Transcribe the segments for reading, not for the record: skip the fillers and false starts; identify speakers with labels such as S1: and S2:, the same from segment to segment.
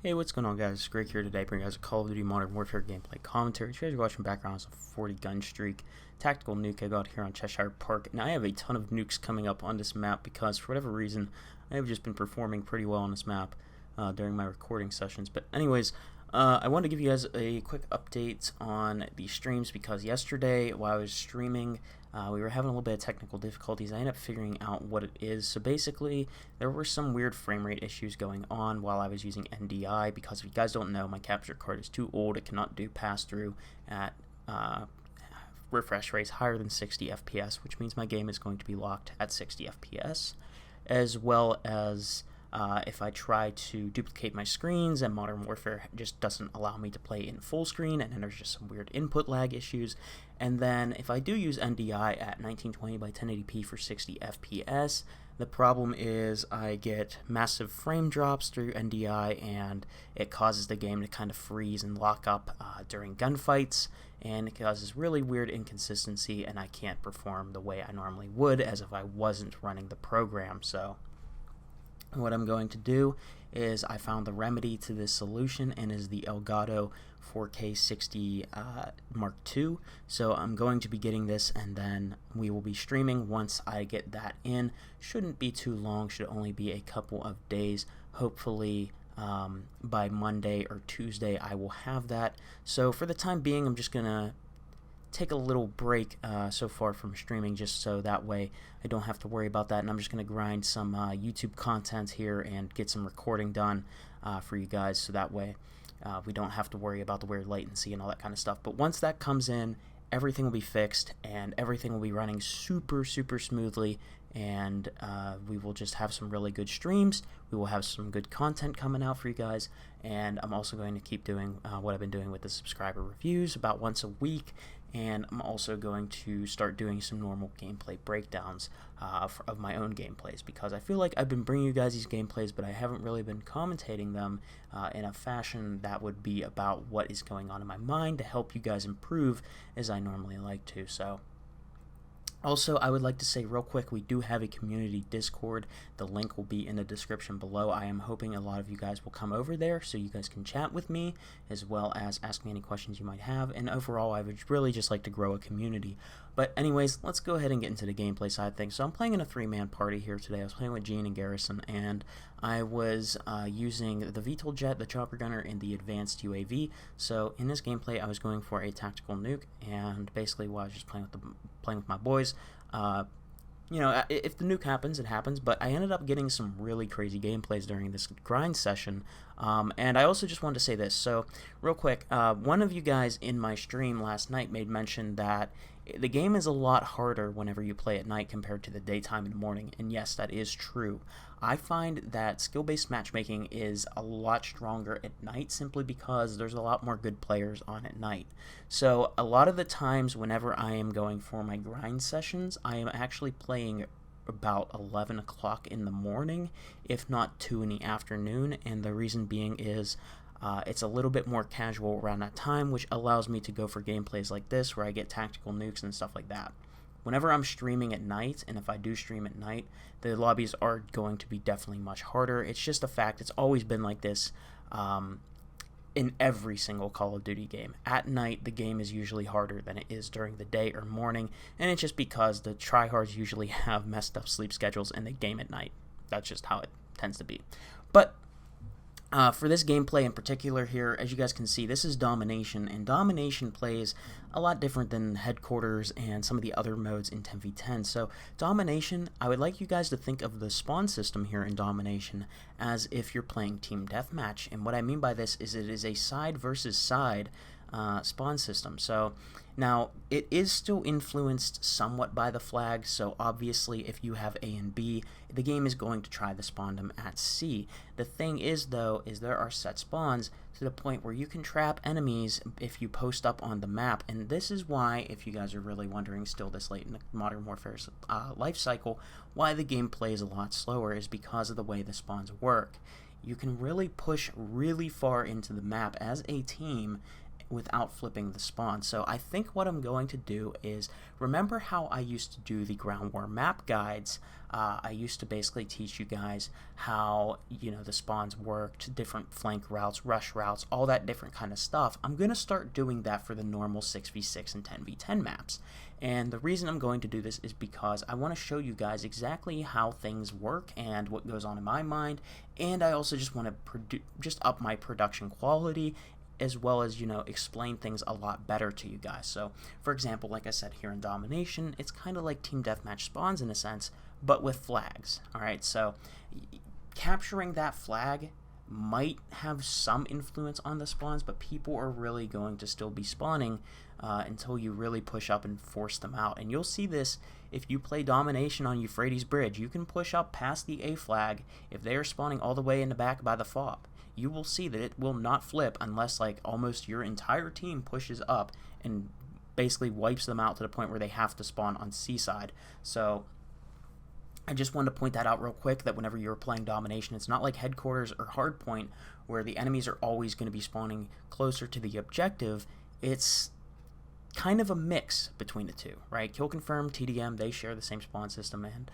S1: Hey, what's going on, guys? It's Greg here today, bringing you guys a Call of Duty Modern Warfare gameplay commentary. You guys are watching backgrounds of 40 Gunstreak tactical nuke I got here on Cheshire Park, and I have a ton of nukes coming up on this map because for whatever reason I have just been performing pretty well on this map during my recording sessions. But anyways, I wanted to give you guys a quick update on the streams because yesterday while I was streaming, we were having a little bit of technical difficulties. I ended up figuring out what it is. So basically, there were some weird frame rate issues going on while I was using NDI because if you guys don't know, my capture card is too old. It cannot do pass-through at refresh rates higher than 60 FPS, which means my game is going to be locked at 60 FPS, as well as if I try to duplicate my screens, and Modern Warfare just doesn't allow me to play in full screen, and then there's just some weird input lag issues. And then if I do use NDI at 1920 by 1080p for 60 FPS, the problem is I get massive frame drops through NDI, and it causes the game to kind of freeze and lock up during gunfights, and it causes really weird inconsistency, and I can't perform the way I normally would as if I wasn't running the program. So what I'm going to do is I found the remedy to this solution, and is the Elgato 4K 60 Mark II. So I'm going to be getting this, and then we will be streaming once I get that in. Shouldn't be too long, should only be a couple of days. Hopefully by Monday or Tuesday I will have that. So for the time being, I'm just gonna take a little break so far from streaming, just so that way I don't have to worry about that, and I'm just going to grind some YouTube content here and get some recording done for you guys, so that way we don't have to worry about the weird latency and all that kind of stuff. But once that comes in, everything will be fixed and everything will be running super smoothly, and we will just have some really good streams. We will have some good content coming out for you guys, and I'm also going to keep doing what I've been doing with the subscriber reviews about once a week, and I'm also going to start doing some normal gameplay breakdowns of my own gameplays, because I feel like I've been bringing you guys these gameplays, but I haven't really been commentating them in a fashion that would be about what is going on in my mind to help you guys improve as I normally like to. So also, I would like to say real quick, we do have a community Discord. The link will be in the description below. I am hoping a lot of you guys will come over there so you guys can chat with me, as well as ask me any questions you might have. And overall, I would really just like to grow a community. But anyways, let's go ahead and get into the gameplay side of things. So I'm playing in a 3-man party here today. I was playing with Gene and Garrison, and I was using the VTOL jet, the chopper gunner, and the advanced UAV. So in this gameplay, I was going for a tactical nuke, and basically while I was just playing with my boys, you know, if the nuke happens, it happens, but I ended up getting some really crazy gameplays during this grind session. And I also just wanted to say this. So real quick, one of you guys in my stream last night made mention that the game is a lot harder whenever you play at night compared to the daytime and morning, and yes, that is true. I find that skill-based matchmaking is a lot stronger at night simply because there's a lot more good players on at night. So a lot of the times whenever I am going for my grind sessions, I am actually playing about 11 o'clock in the morning, if not 2 in the afternoon, and the reason being is it's a little bit more casual around that time, which allows me to go for gameplays like this where I get tactical nukes and stuff like that. Whenever I'm streaming at night, and if I do stream at night, the lobbies are going to be definitely much harder. It's just a fact. It's always been like this in every single Call of Duty game. At night, the game is usually harder than it is during the day or morning, and it's just because the tryhards usually have messed up sleep schedules and they game at night. That's just how it tends to be. But for this gameplay in particular here, as you guys can see, this is Domination, and Domination plays a lot different than Headquarters and some of the other modes in 10v10. So Domination, I would like you guys to think of the spawn system here in Domination as if you're playing Team Deathmatch, and what I mean by this is it is a side versus side spawn system. So now it is still influenced somewhat by the flag, so obviously if you have A and B, the game is going to try to spawn them at C. The thing is though, is there are set spawns to the point where you can trap enemies if you post up on the map, and this is why, if you guys are really wondering still this late in the Modern Warfare's life cycle, why the game plays a lot slower is because of the way the spawns work. You can really push really far into the map as a team without flipping the spawn. So I think what I'm going to do is, remember how I used to do the ground war map guides? I used to basically teach you guys how, you know, the spawns worked, different flank routes, rush routes, all that different kind of stuff. I'm going to start doing that for the normal 6v6 and 10v10 maps. And the reason I'm going to do this is because I want to show you guys exactly how things work and what goes on in my mind, and I also just want to just up my production quality, as well as, you know, explain things a lot better to you guys. So, for example, like I said here in Domination, it's kind of like team deathmatch spawns in a sense, but with flags. Alright, so capturing that flag might have some influence on the spawns, but people are really going to still be spawning until you really push up and force them out. And you'll see this if you play Domination on Euphrates Bridge. You can push up past the A flag if they are spawning all the way in the back by the fob. You will see that it will not flip unless like almost your entire team pushes up and basically wipes them out to the point where they have to spawn on Seaside. So I just wanted to point that out real quick, that whenever you're playing Domination, it's not like Headquarters or Hardpoint where the enemies are always going to be spawning closer to the objective. It's kind of a mix between the two, right? Kill Confirm, TDM, they share the same spawn system, and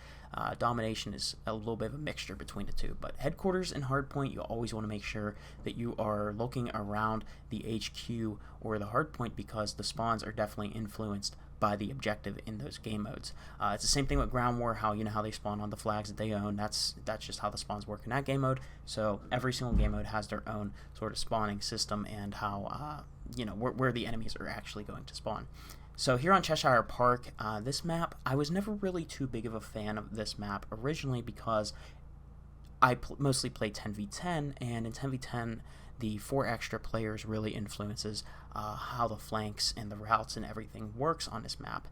S1: Domination is a little bit of a mixture between the two. But Headquarters and Hardpoint, you always want to make sure that you are looking around the HQ or the Hardpoint, because the spawns are definitely influenced by the objective in those game modes. It's the same thing with Ground War, how, you know, how they spawn on the flags that they own. That's just how the spawns work in that game mode. So every single game mode has their own sort of spawning system, and how you know, where the enemies are actually going to spawn. So here on Cheshire Park, this map, I was never really too big of a fan of this map originally, because I mostly play 10v10, and in 10v10 the 4 extra players really influences how the flanks and the routes and everything works on this map.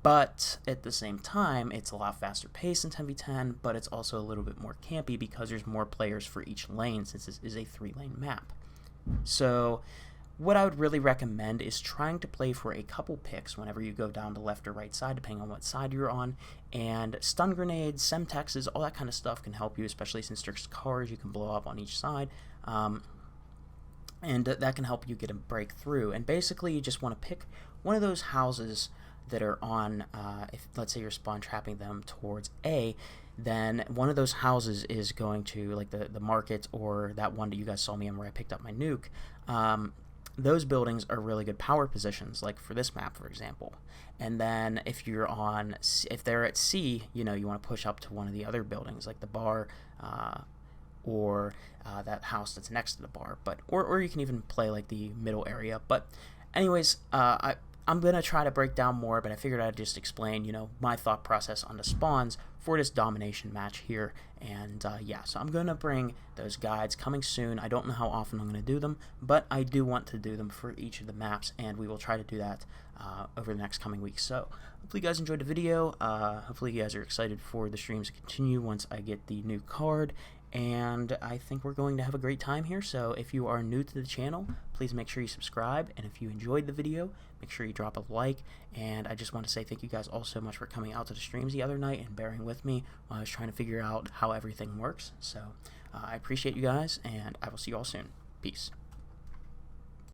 S1: But at the same time, it's a lot faster paced in 10v10, but it's also a little bit more campy because there's more players for each lane, since this is a 3-lane map. So what I would really recommend is trying to play for a couple picks whenever you go down the left or right side, depending on what side you're on. And stun grenades, semtexes, all that kind of stuff can help you, especially since there's cars you can blow up on each side. And that can help you get a breakthrough. And basically, you just want to pick one of those houses that are on, if let's say you're spawn trapping them towards A, then one of those houses is going to, like the market, or that one that you guys saw me in where I picked up my nuke. Those buildings are really good power positions, like for this map, for example. And then if they're at C, you know, you want to push up to one of the other buildings, like the bar, or that house that's next to the bar, but or you can even play like the middle area. But anyways, I'm gonna try to break down more, but I figured I'd just explain, you know, my thought process on the spawns for this Domination match here. And yeah, so I'm gonna bring those guides coming soon. I don't know how often I'm gonna do them, but I do want to do them for each of the maps, and we will try to do that over the next coming weeks. So hopefully you guys enjoyed the video. Hopefully you guys are excited for the streams to continue once I get the new card. And I think we're going to have a great time here. So if you are new to the channel, please make sure you subscribe. And if you enjoyed the video, make sure you drop a like. And I just want to say thank you guys all so much for coming out to the streams the other night and bearing with me while I was trying to figure out how everything works. So I appreciate you guys, and I will see you all soon. Peace.